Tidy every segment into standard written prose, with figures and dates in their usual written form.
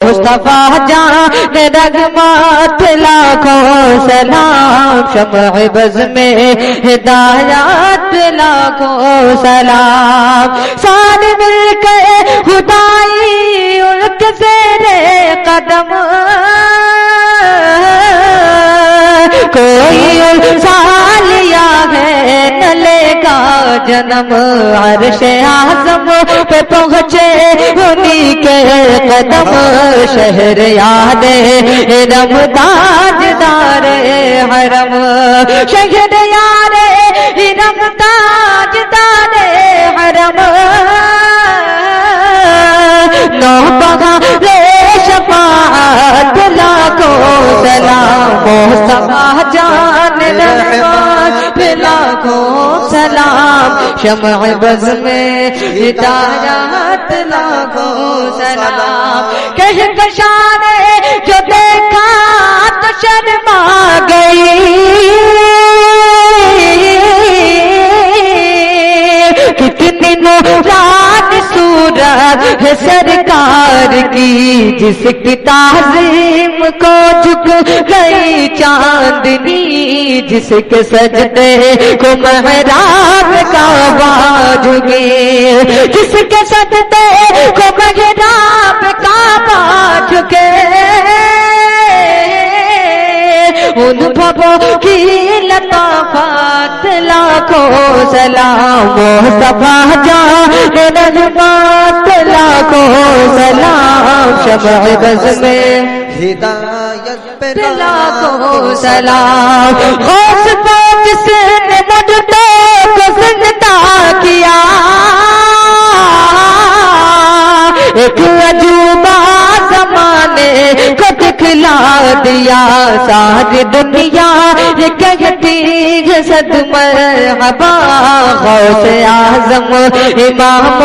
مصطفیٰ جان رحمت لاکھوں سلام، شمع بز میں ہدایات لاکھوں سلام، سارے مل کے خدائی ان کے زیر قدم، کوئی سالیا ہے نہ لے گا جنم، عرش اعظم پہ پہنچے انہی کے قدم، شہر یاد رم تاجدار حرم، شہر یاد رم تاجدار حرم، نو بہارے شفاعت لاکھوں سلام، مصطفیٰ جان رحمت لاکھوں سلام، شمع بز میں ہدایات لاکھوں سلام، کہکشاں نے جو دیکھا تو شرما گئی، کتنی نورانی صورت ہے سرکار کی، جس کی تعظیم کو جھک گئی چاندنی، جس کے سجدے کو محراب کعبہ جھکے، جس کے سجدے کو محراب کعبہ جھکے، ان بھووں کی لطافات لاکھوں سلام، مصطفیٰ جان رحمت لاکھوں سلام، شمع بز میں ہدایت پہ لاکھوں سلام، غوث کو جس نے مجدوں کو زندہ کیا، ایک عجوبہ زمانے کو دکھلا دیا، ساری دنیا یہ کہتی ہے صد مرحبا، غوث اعظم امام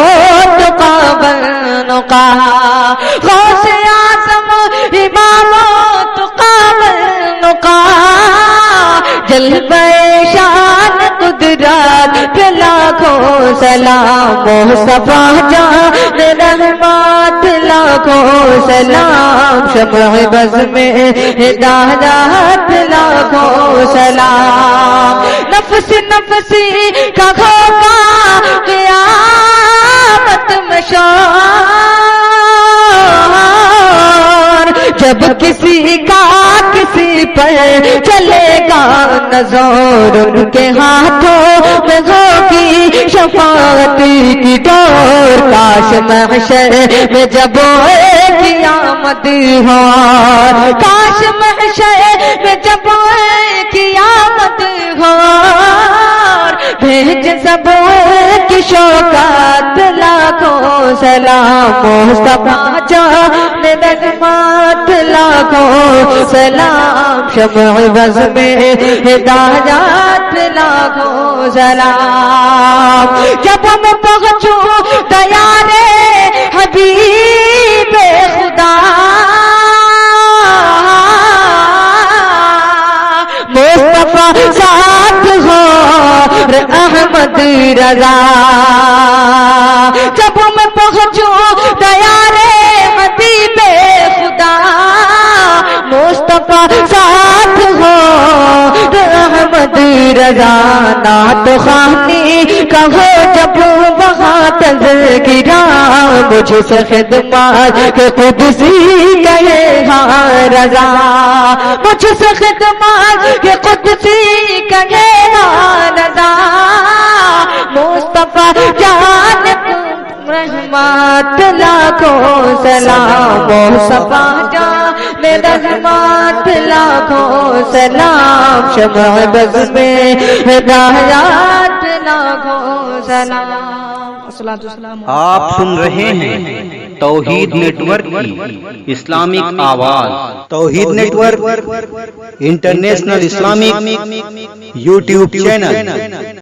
تقی والنقا، غوث اعظم امام تقی والنقا، جلوہ شان قدرت پہ لاکھوں سلام، مصطفیٰ جان رحمت لاکھوں سلام، شمع بز میں ہدایات لاکھوں سلام، نفس نفسی کا ہوگا قیامت میں شور، جب کسی کا کسی پر چلے گا نظر، ان کے ہاتھوں میں ہوگی شفاعت کی ڈور، کاش محشر میں جب قیامت ہو، کاش محشر میں جب قیامت ہو، بھیج سب کی شوکات لاکھوں سلام، مصطفیٰ جان رحمت لاکھوں سلام، شمع بز میں ہدایات لاکھوں سلام، جب ہم پہنچوں دیار حبیب خدا، مصطفیٰ ساتھ ہو احمد رضا، جب میں پہنچوں دیار حبیب خدا، مصطفیٰ ساتھ ہو احمد رضا، نعت خوانی کہو جب وہاں تذکرہ، مجھ سے خدمات کے قدسی کہے ہاں رضا، مجھ سے خدمات کے قدسی کہے ہاں رضا، مصطفیٰ جان رحمت لاکھوں سلام، مصطفیٰ جان رحمت لاکھوں سلام، شمع بز میں ہدایات لاکھوں سلام۔ آپ سن رہے ہیں توحید نیٹ ورک کی اسلامک آواز، Tauheed network international Islamic YouTube channel.